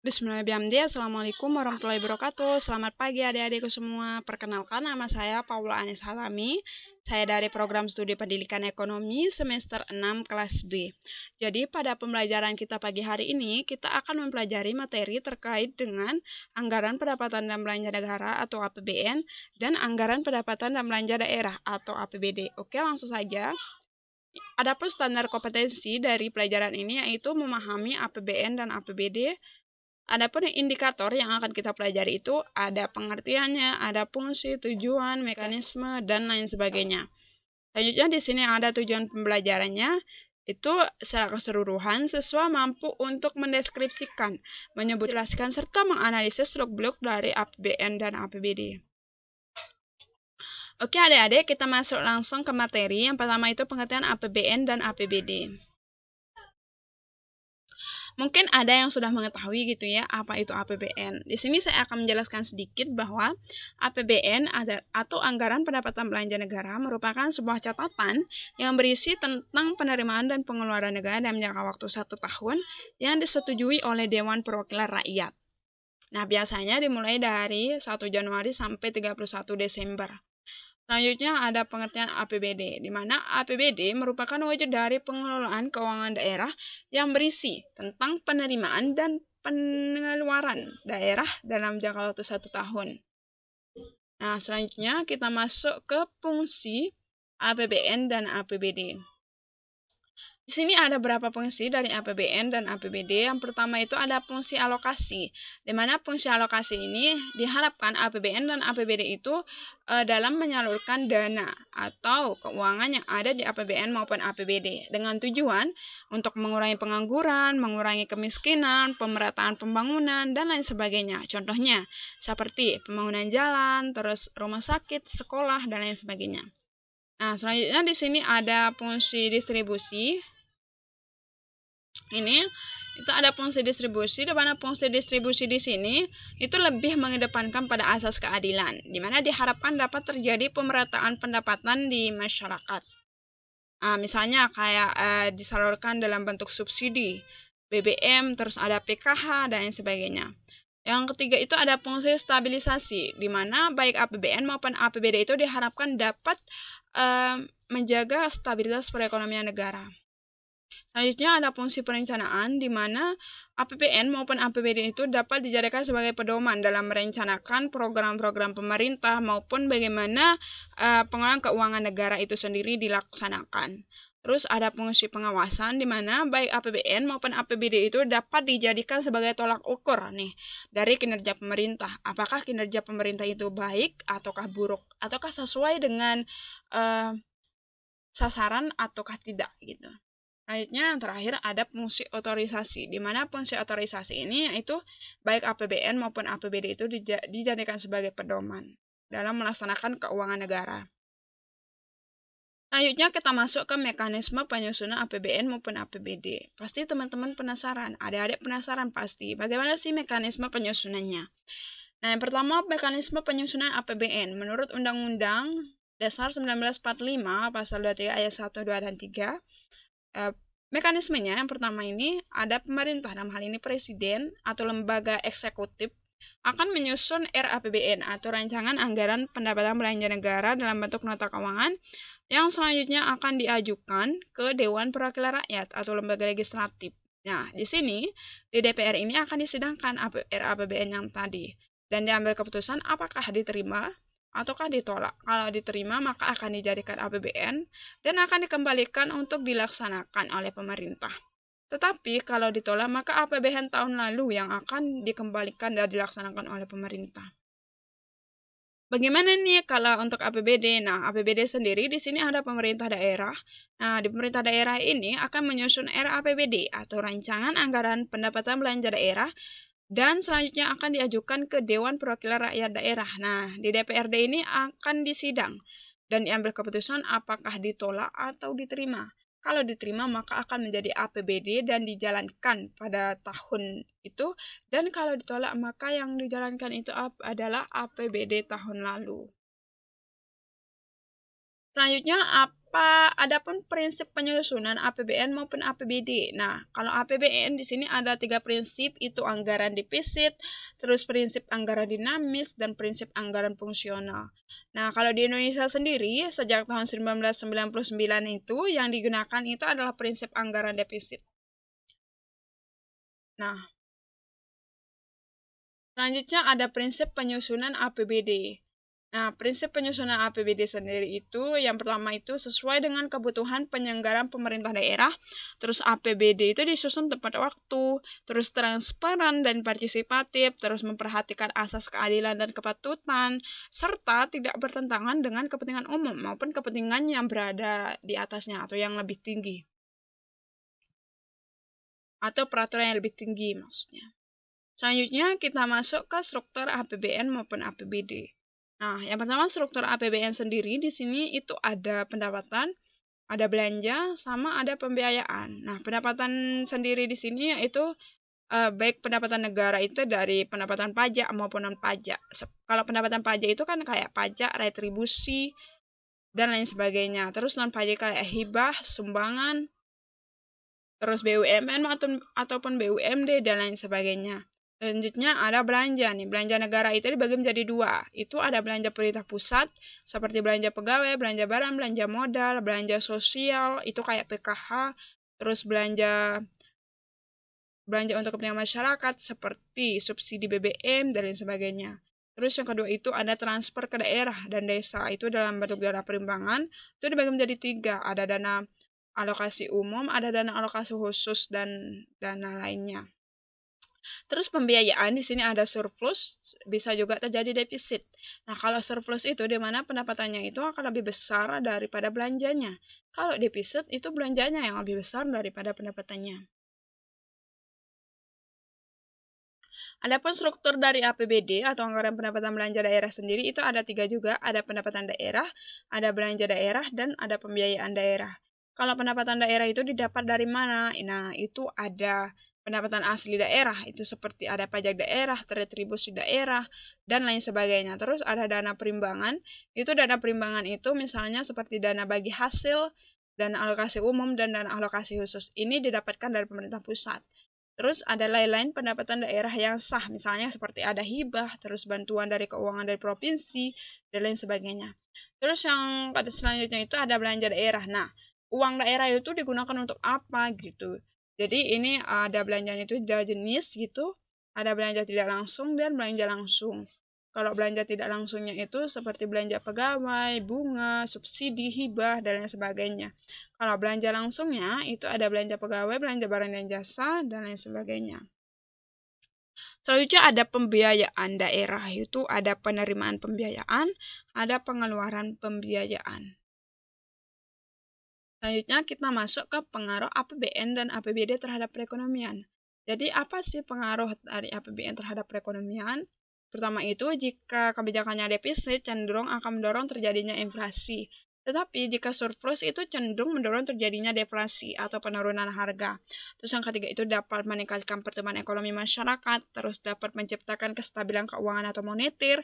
Bismillahirrahmanirrahim. Assalamualaikum warahmatullahi wabarakatuh. Selamat pagi adik-adikku semua. Perkenalkan, nama saya Paula Anis Halami. Saya dari program studi pendidikan ekonomi semester 6 kelas B. Jadi pada pembelajaran kita pagi hari ini, kita akan mempelajari materi terkait dengan anggaran pendapatan dan belanja negara atau APBN dan anggaran pendapatan dan belanja daerah atau APBD. Oke, langsung saja. Adapun standar kompetensi dari pelajaran ini yaitu memahami APBN dan APBD. Adapun indikator yang akan kita pelajari itu ada pengertiannya, ada fungsi, tujuan, mekanisme, dan lain sebagainya. Selanjutnya di sini ada tujuan pembelajarannya, itu secara keseluruhan siswa mampu untuk mendeskripsikan, menyebut, jelaskan, serta menganalisis seluk-beluk dari APBN dan APBD. Oke adik-adik, kita masuk langsung ke materi. Yang pertama itu pengertian APBN dan APBD. Mungkin ada yang sudah mengetahui gitu ya, apa itu APBN. Di sini saya akan menjelaskan sedikit bahwa APBN atau Anggaran Pendapatan Belanja Negara merupakan sebuah catatan yang berisi tentang penerimaan dan pengeluaran negara dalam jangka waktu 1 tahun yang disetujui oleh Dewan Perwakilan Rakyat. Nah, biasanya dimulai dari 1 Januari sampai 31 Desember. Selanjutnya ada pengertian APBD, di mana APBD merupakan wujud dari pengelolaan keuangan daerah yang berisi tentang penerimaan dan pengeluaran daerah dalam jangka waktu 1 tahun. Nah, selanjutnya kita masuk ke fungsi APBN dan APBD. Di sini ada beberapa fungsi dari APBN dan APBD. Yang pertama itu ada fungsi alokasi, di mana fungsi alokasi ini diharapkan APBN dan APBD itu dalam menyalurkan dana atau keuangan yang ada di APBN maupun APBD dengan tujuan untuk mengurangi pengangguran, mengurangi kemiskinan, pemerataan pembangunan, dan lain sebagainya. Contohnya seperti pembangunan jalan, terus rumah sakit, sekolah, dan lain sebagainya. Nah, selanjutnya di sini ada fungsi distribusi. Ini itu ada fungsi distribusi, di mana fungsi distribusi di sini itu lebih mengedepankan pada asas keadilan, di mana diharapkan dapat terjadi pemerataan pendapatan di masyarakat. Misalnya kayak disalurkan dalam bentuk subsidi BBM, terus ada PKH dan lain sebagainya. Yang ketiga itu ada fungsi stabilisasi, di mana baik APBN maupun APBD itu diharapkan dapat menjaga stabilitas perekonomian negara. Selanjutnya ada fungsi perencanaan, di mana APBN maupun APBD itu dapat dijadikan sebagai pedoman dalam merencanakan program-program pemerintah maupun bagaimana pengelolaan keuangan negara itu sendiri dilaksanakan. Terus ada fungsi pengawasan, di mana baik APBN maupun APBD itu dapat dijadikan sebagai tolak ukur nih dari kinerja pemerintah. Apakah kinerja pemerintah itu baik ataukah buruk, ataukah sesuai dengan sasaran ataukah tidak gitu. Selanjutnya yang terakhir ada fungsi otorisasi, di mana fungsi otorisasi ini yaitu baik APBN maupun APBD itu dijadikan sebagai pedoman dalam melaksanakan keuangan negara. Selanjutnya kita masuk ke mekanisme penyusunan APBN maupun APBD. Pasti teman-teman penasaran, adik-adik penasaran pasti, bagaimana sih mekanisme penyusunannya? Nah, yang pertama mekanisme penyusunan APBN. Menurut Undang-Undang Dasar 1945 Pasal 23 Ayat 1, 2, dan 3, mekanismenya yang pertama ini ada pemerintah, dalam hal ini presiden atau lembaga eksekutif akan menyusun RAPBN atau Rancangan Anggaran Pendapatan Belanja Negara dalam bentuk nota keuangan yang selanjutnya akan diajukan ke Dewan Perwakilan Rakyat atau lembaga legislatif. Nah, di sini di DPR ini akan disidangkan RAPBN yang tadi dan diambil keputusan apakah diterima ataukah ditolak. Kalau diterima maka akan dijadikan APBN dan akan dikembalikan untuk dilaksanakan oleh pemerintah. Tetapi kalau ditolak maka APBN tahun lalu yang akan dikembalikan dan dilaksanakan oleh pemerintah. Bagaimana nih kalau untuk APBD? Nah, APBD sendiri di sini ada pemerintah daerah. Nah, di pemerintah daerah ini akan menyusun RAPBD atau Rancangan Anggaran Pendapatan Belanja Daerah dan selanjutnya akan diajukan ke Dewan Perwakilan Rakyat Daerah. Nah, di DPRD ini akan disidang dan diambil keputusan apakah ditolak atau diterima. Kalau diterima maka akan menjadi APBD dan dijalankan pada tahun itu, dan kalau ditolak maka yang dijalankan itu adalah APBD tahun lalu. Selanjutnya Adapun prinsip penyusunan APBN maupun APBD. Nah, kalau APBN di sini ada 3 prinsip, itu anggaran defisit, terus prinsip anggaran dinamis, dan prinsip anggaran fungsional. Nah, kalau di Indonesia sendiri, sejak tahun 1999 itu yang digunakan itu adalah prinsip anggaran defisit. Nah, selanjutnya ada prinsip penyusunan APBD. Nah, prinsip penyusunan APBD sendiri itu, yang pertama itu sesuai dengan kebutuhan penyelenggaraan pemerintah daerah, terus APBD itu disusun tepat waktu, terus transparan dan partisipatif, terus memperhatikan asas keadilan dan kepatutan, serta tidak bertentangan dengan kepentingan umum maupun kepentingan yang berada di atasnya atau yang lebih tinggi. Atau peraturan yang lebih tinggi maksudnya. Selanjutnya kita masuk ke struktur APBN maupun APBD. Nah, yang pertama struktur APBN sendiri di sini itu ada pendapatan, ada belanja, sama ada pembiayaan. Nah, pendapatan sendiri di sini yaitu baik pendapatan negara itu dari pendapatan pajak maupun non pajak. Kalau pendapatan pajak itu kan kayak pajak, retribusi, dan lain sebagainya. Terus non pajak kayak hibah, sumbangan, terus BUMN ataupun BUMD dan lain sebagainya. Selanjutnya ada belanja nih. Belanja negara itu dibagi menjadi 2. Itu ada belanja pemerintah pusat seperti belanja pegawai, belanja barang, belanja modal, belanja sosial, itu kayak PKH, terus belanja untuk kepentingan masyarakat seperti subsidi BBM dan lain sebagainya. Terus yang kedua itu ada transfer ke daerah dan desa. Itu dalam bentuk dana perimbangan. Itu dibagi menjadi 3. Ada dana alokasi umum, ada dana alokasi khusus, dan dana lainnya. Terus pembiayaan di sini ada surplus, bisa juga terjadi defisit. Nah, kalau surplus itu di mana pendapatannya itu akan lebih besar daripada belanjanya. Kalau defisit itu belanjanya yang lebih besar daripada pendapatannya. Adapun struktur dari APBD atau anggaran pendapatan belanja daerah sendiri itu ada 3 juga, ada pendapatan daerah, ada belanja daerah, dan ada pembiayaan daerah. Kalau pendapatan daerah itu didapat dari mana? Nah, itu ada pendapatan asli daerah, itu seperti ada pajak daerah, retribusi daerah, dan lain sebagainya. Terus ada dana perimbangan, itu dana perimbangan itu misalnya seperti dana bagi hasil, dana alokasi umum, dan dana alokasi khusus. Ini didapatkan dari pemerintah pusat. Terus ada lain-lain pendapatan daerah yang sah, misalnya seperti ada hibah, terus bantuan dari keuangan dari provinsi, dan lain sebagainya. Terus yang pada selanjutnya itu ada belanja daerah. Nah, uang daerah itu digunakan untuk apa gitu. Jadi ini ada belanjanya itu dua jenis gitu, ada belanja tidak langsung dan belanja langsung. Kalau belanja tidak langsungnya itu seperti belanja pegawai, bunga, subsidi, hibah, dan lain sebagainya. Kalau belanja langsungnya itu ada belanja pegawai, belanja barang dan jasa, dan lain sebagainya. Selanjutnya ada pembiayaan daerah, itu ada penerimaan pembiayaan, ada pengeluaran pembiayaan. Selanjutnya kita masuk ke pengaruh APBN dan APBD terhadap perekonomian. Jadi apa sih pengaruh dari APBN terhadap perekonomian? Pertama itu, jika kebijakannya defisit, cenderung akan mendorong terjadinya inflasi. Tetapi jika surplus itu cenderung mendorong terjadinya deflasi atau penurunan harga. Terus yang ketiga itu dapat meningkatkan pertumbuhan ekonomi masyarakat, terus dapat menciptakan kestabilan keuangan atau moneter,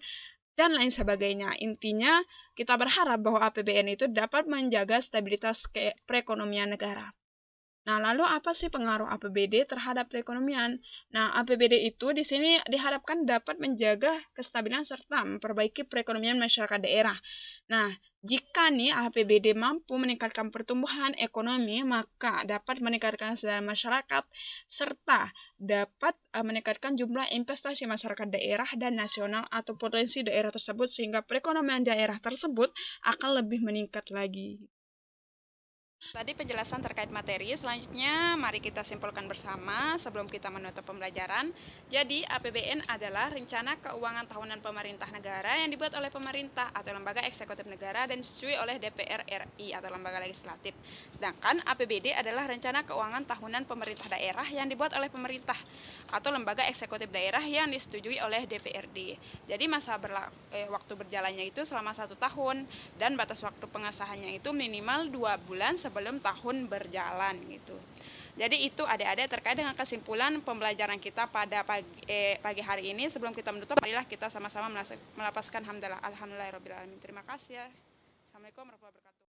dan lain sebagainya. Intinya, kita berharap bahwa APBN itu dapat menjaga stabilitas perekonomian negara. Nah, lalu apa sih pengaruh APBD terhadap perekonomian? Nah, APBD itu di sini diharapkan dapat menjaga kestabilan serta memperbaiki perekonomian masyarakat daerah. Nah, jika nih APBD mampu meningkatkan pertumbuhan ekonomi, maka dapat meningkatkan kesejahteraan masyarakat serta dapat meningkatkan jumlah investasi masyarakat daerah dan nasional atau potensi daerah tersebut sehingga perekonomian daerah tersebut akan lebih meningkat lagi. Tadi penjelasan terkait materi, selanjutnya mari kita simpulkan bersama sebelum kita menutup pembelajaran. Jadi APBN adalah rencana keuangan tahunan pemerintah negara yang dibuat oleh pemerintah atau lembaga eksekutif negara dan disetujui oleh DPR RI atau lembaga legislatif. Sedangkan APBD adalah rencana keuangan tahunan pemerintah daerah yang dibuat oleh pemerintah atau lembaga eksekutif daerah yang disetujui oleh DPRD. Jadi masa waktu berjalannya itu selama 1 tahun dan batas waktu pengesahannya itu minimal 2 bulan sebelum tahun berjalan gitu. Jadi itu adik-adik terkait dengan kesimpulan pembelajaran kita pada pagi hari ini. Sebelum kita menutup, marilah kita sama-sama melapaskan hamdalah. Alhamdulillahirabbil alamin. Terima kasih ya. Assalamualaikum warahmatullahi wabarakatuh.